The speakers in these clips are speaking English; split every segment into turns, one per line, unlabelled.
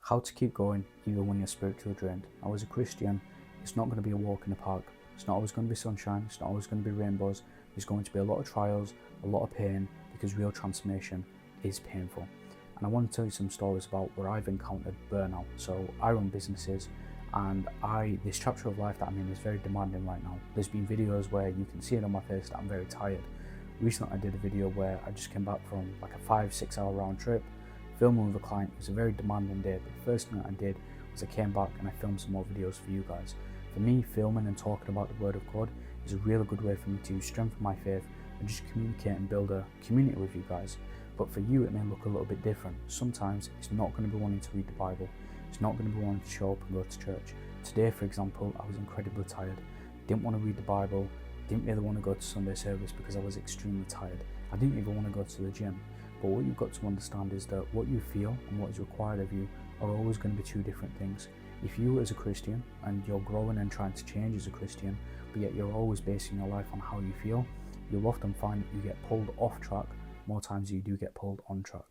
How to keep going even when you're spiritually drained. Now, as a Christian, it's not going to be a walk in the park. It's not always going to be sunshine. It's not always going to be rainbows. There's going to be a lot of trials, a lot of pain, because real transformation is painful. And I want to tell you some stories about where I've encountered burnout. So I run businesses, and this chapter of life that I'm in is very demanding right now. There's been videos where you can see it on my face that I'm very tired. Recently I did a video where I just came back from like a 5-6 hour round trip, filming with a client. It was a very demanding day, but the first thing that I did was I came back and I filmed some more videos for you guys. For me, filming and talking about the Word of God is a really good way for me to strengthen my faith and just communicate and build a community with you guys. But for you, it may look a little bit different. Sometimes it's not going to be wanting to read the Bible. It's not going to be wanting to show up and go to church. Today, for example, I was incredibly tired. Didn't want to read the Bible. Didn't really want to go to Sunday service because I was extremely tired. I didn't even want to go to the gym. But what you've got to understand is that what you feel and what is required of you are always going to be two different things. If you as a Christian and you're growing and trying to change as a Christian, but yet you're always basing your life on how you feel, you'll often find that you get pulled off track more times than you do get pulled on track.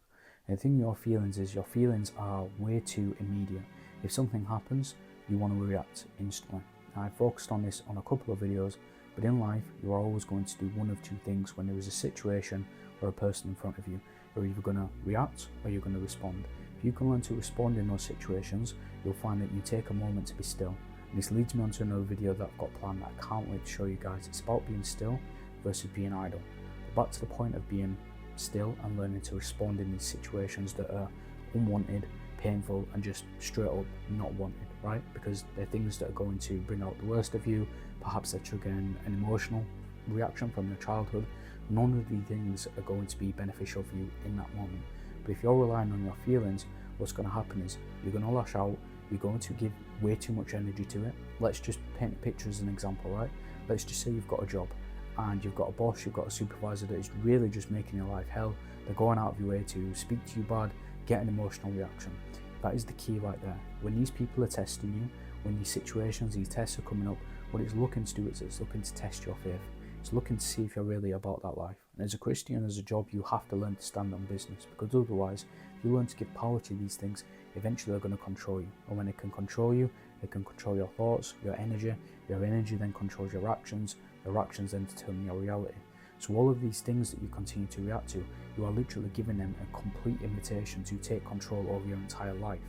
And the thing with your feelings is your feelings are way too immediate. If something happens, you want to react instantly. Now, I focused on this on a couple of videos, but in life, you are always going to do one of two things when there is a situation or a person in front of you. You're either going to react or you're going to respond. If you can learn to respond in those situations, you'll find that you take a moment to be still. And this leads me on to another video that I've got planned that I can't wait to show you guys. It's about being still versus being idle. But back to the point of being still and learning to respond in these situations that are unwanted, painful, and just straight up not wanted, right? Because they're things that are going to bring out the worst of you. Perhaps they're triggering an emotional reaction from your childhood. None of these things are going to be beneficial for you in that moment. But if you're relying on your feelings, what's going to happen is you're going to lash out, you're going to give way too much energy to it. Let's just paint a picture as an example, right? Let's just say you've got a job and you've got a boss, you've got a supervisor that is really just making your life hell. They're going out of your way to speak to you bad, get an emotional reaction. That is the key right there. When these people are testing you, when these situations, these tests are coming up, what it's looking to do is it's looking to test your faith. It's looking to see if you're really about that life. And as a Christian, as a job, you have to learn to stand on business, because otherwise, if you learn to give power to these things, eventually they're going to control you. And when they can control you, they can control your thoughts, your energy then controls your actions then determine your reality. So all of these things that you continue to react to, you are literally giving them a complete invitation to take control over your entire life.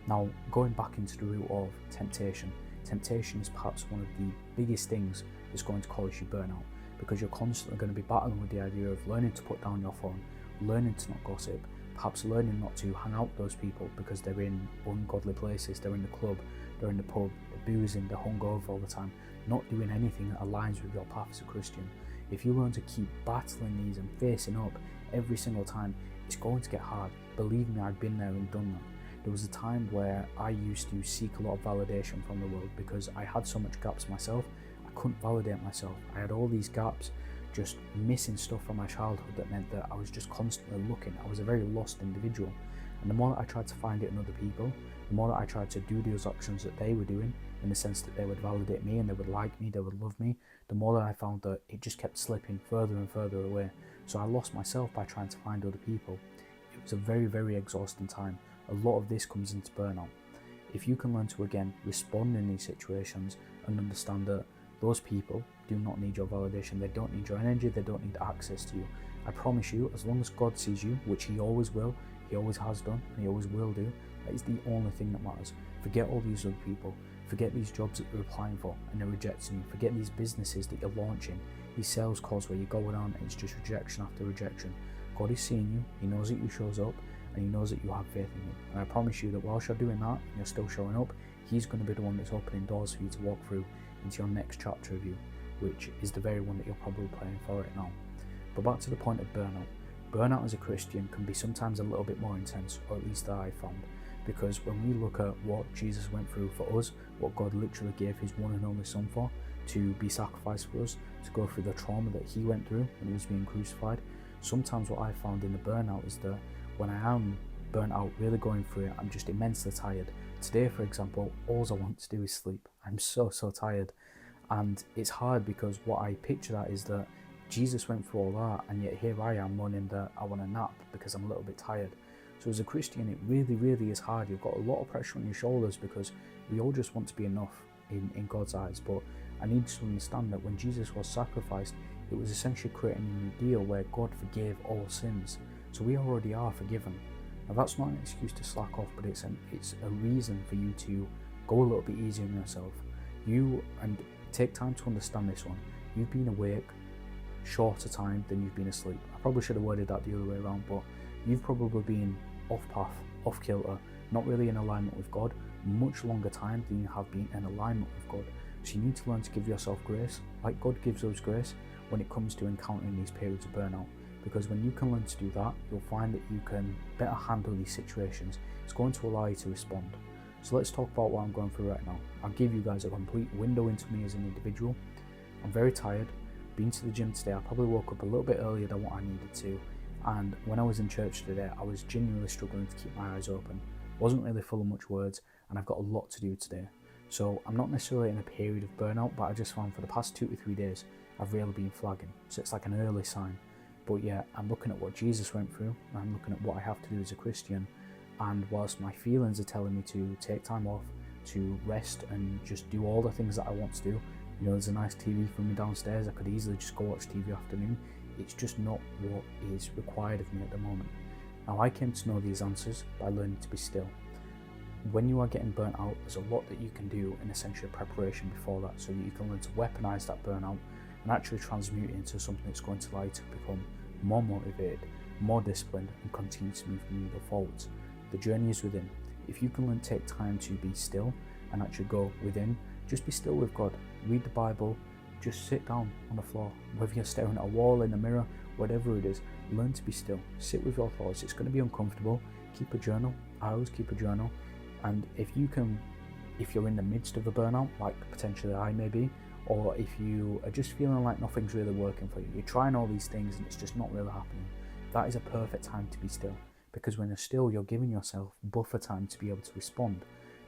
Now, going back into the root of temptation. Temptation is perhaps one of the biggest things that's going to cause you burnout, because you're constantly going to be battling with the idea of learning to put down your phone, learning to not gossip, perhaps learning not to hang out with those people because they're in ungodly places, they're in the club, they're in the pub, they're boozing, they're hungover all the time, not doing anything that aligns with your path as a Christian. If you learn to keep battling these and facing up every single time, it's going to get hard. Believe me, I've been there and done that. There was a time where I used to seek a lot of validation from the world because I had so much gaps myself. I couldn't validate myself. I had all these gaps, just missing stuff from my childhood that meant that I was just constantly looking. I was a very lost individual. And the more that I tried to find it in other people, the more that I tried to do those actions that they were doing, in the sense that they would validate me and they would like me, they would love me, the more that I found that it just kept slipping further and further away. So I lost myself by trying to find other people. It was a very, very exhausting time. A lot of this comes into burnout. If you can learn to, again, respond in these situations and understand that those people do not need your validation, they don't need your energy, they don't need access to you. I promise you, as long as God sees you, which He always will, He always has done, and He always will do, that is the only thing that matters. Forget all these other people. Forget these jobs that you're applying for and they're rejecting you. Forget these businesses that you're launching, these sales calls where you're going on and it's just rejection after rejection. God is seeing you, He knows that you shows up, and He knows that you have faith in Him. And I promise you that whilst you're doing that and you're still showing up, He's going to be the one that's opening doors for you to walk through into your next chapter of you, which is the very one that you're probably playing for right now. But back to the point of burnout. Burnout as a Christian can be sometimes a little bit more intense, or at least that I found. Because when we look at what Jesus went through for us, what God literally gave His one and only Son for, to be sacrificed for us, to go through the trauma that He went through when He was being crucified, sometimes what I found in the burnout is that when I am burnt out, really going through it, I'm just immensely tired. Today, for example, all I want to do is sleep. I'm so tired. And it's hard because what I picture that is that Jesus went through all that, and yet here I am moaning that I want a nap because I'm a little bit tired. So as a Christian, it really, really is hard. You've got a lot of pressure on your shoulders because we all just want to be enough in God's eyes. But I need to understand that when Jesus was sacrificed, it was essentially creating a new deal where God forgave all sins. So we already are forgiven. Now that's not an excuse to slack off, but it's a reason for you to go a little bit easier on yourself. And take time to understand this one. You've been awake shorter time than you've been asleep. I probably should have worded that the other way around, but you've probably been off path, off kilter, not really in alignment with God, much longer time than you have been in alignment with God. So you need to learn to give yourself grace, like God gives us grace when it comes to encountering these periods of burnout. Because when you can learn to do that, you'll find that you can better handle these situations. It's going to allow you to respond. So let's talk about what I'm going through right now. I'll give you guys a complete window into me as an individual. I'm very tired. Been to the gym today. I probably woke up a little bit earlier than what I needed to. And when I was in church today, I was genuinely struggling to keep my eyes open. Wasn't really full of much words, and I've got a lot to do today. So I'm not necessarily in a period of burnout, but I just found for the past 2 to 3 days, I've really been flagging. So it's like an early sign. But yeah, I'm looking at what Jesus went through, and I'm looking at what I have to do as a Christian. And whilst my feelings are telling me to take time off, to rest and just do all the things that I want to do, you know, there's a nice TV for me downstairs, I could easily just go watch TV afternoon. It's just not what is required of me at the moment. Now I came to know these answers by learning to be still. When you are getting burnt out, there's a lot that you can do in essential preparation before that, so that you can learn to weaponize that burnout and actually transmute it into something that's going to allow you to become more motivated, more disciplined, and continue to move the needle forwards. The journey is within. If you can learn to take time to be still and actually go within, just be still with God. Read the Bible, just sit down on the floor. Whether you're staring at a wall, in a mirror, whatever it is, learn to be still. Sit with your thoughts. It's going to be uncomfortable. Keep a journal. I always keep a journal. And if you're in the midst of a burnout, like potentially I may be, or if you are just feeling like nothing's really working for you, you're trying all these things and it's just not really happening, that is a perfect time to be still. Because when you're still, you're giving yourself buffer time to be able to respond.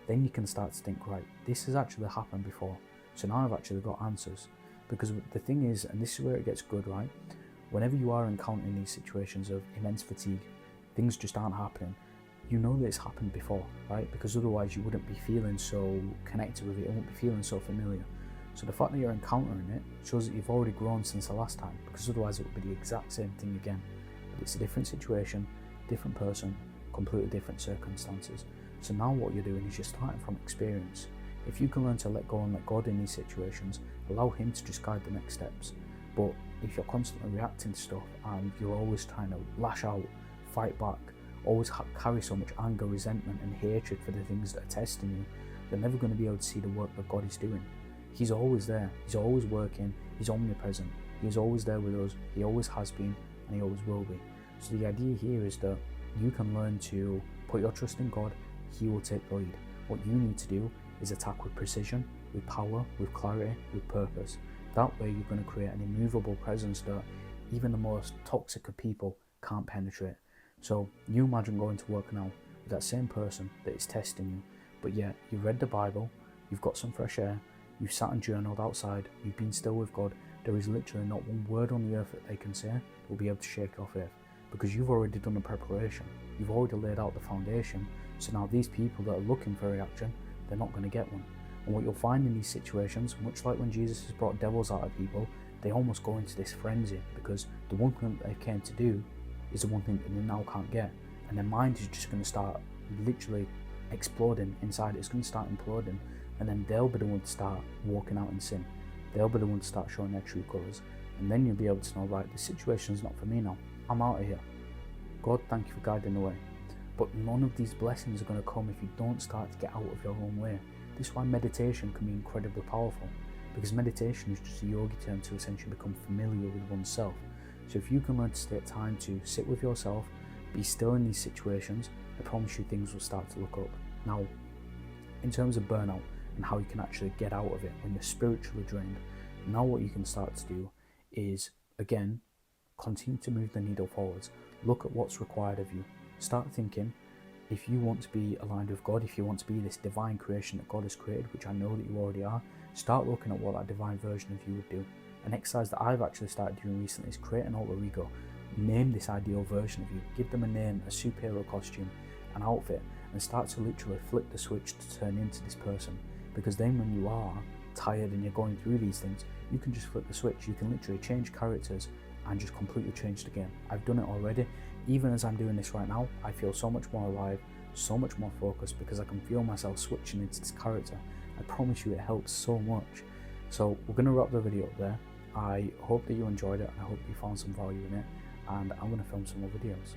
Then you can start to think, right, this has actually happened before, so now I've actually got answers. Because the thing is, and this is where it gets good, right? Whenever you are encountering these situations of immense fatigue, things just aren't happening, you know that it's happened before, right? Because otherwise you wouldn't be feeling so connected with it, it wouldn't be feeling so familiar. So the fact that you're encountering it shows that you've already grown since the last time, because otherwise it would be the exact same thing again. But it's a different situation, different person, completely different circumstances. So now what you're doing is you're starting from experience. If you can learn to let go and let God in these situations, allow Him to just guide the next steps. But if you're constantly reacting to stuff and you're always trying to lash out, fight back, always carry so much anger, resentment and hatred for the things that are testing you, you're never going to be able to see the work that God is doing. He's always there, He's always working, He's omnipresent, He's always there with us, He always has been and He always will be. So the idea here is that you can learn to put your trust in God, He will take the lead. What you need to do is attack with precision, with power, with clarity, with purpose. That way you're going to create an immovable presence that even the most toxic of people can't penetrate. So you imagine going to work now with that same person that is testing you, but yet you've read the Bible, you've got some fresh air, you've sat and journaled outside, you've been still with God. There is literally not one word on the earth that they can say that will be able to shake your faith, because you've already done the preparation, you've already laid out the foundation. So now these people that are looking for a reaction, they're not going to get one. And what you'll find in these situations, much like when Jesus has brought devils out of people, they almost go into this frenzy, because the one thing that they came to do is the one thing that they now can't get, and their mind is just going to start literally exploding inside. It's going to start imploding, and then they'll be the one to start walking out in sin. They'll be the one to start showing their true colours, and then you'll be able to know, right, the situation's not for me now, I'm out of here. God, thank you for guiding the way. But none of these blessings are going to come if you don't start to get out of your own way. This is why meditation can be incredibly powerful, because meditation is just a yogi term to essentially become familiar with oneself. So if you can learn to take time to sit with yourself, be still in these situations, I promise you things will start to look up. Now, in terms of burnout and how you can actually get out of it when you're spiritually drained, now what you can start to do is, again, continue to move the needle forwards. Look at what's required of you. Start thinking, if you want to be aligned with God, if you want to be this divine creation that God has created, which I know that you already are, start looking at what that divine version of you would do. An exercise that I've actually started doing recently is create an alter ego. name this ideal version of you. Give them a name, a superhero costume, an outfit, and start to literally flick the switch to turn into this person. Because then when you are tired and you're going through these things, you can just flip the switch. You can literally change characters and just completely change the game. I've done it already. Even as I'm doing this right now, I feel so much more alive, so much more focused, because I can feel myself switching into this character. I promise you it helps so much. So we're going to wrap the video up there. I hope that you enjoyed it, and I hope you found some value in it, and I'm going to film some more videos.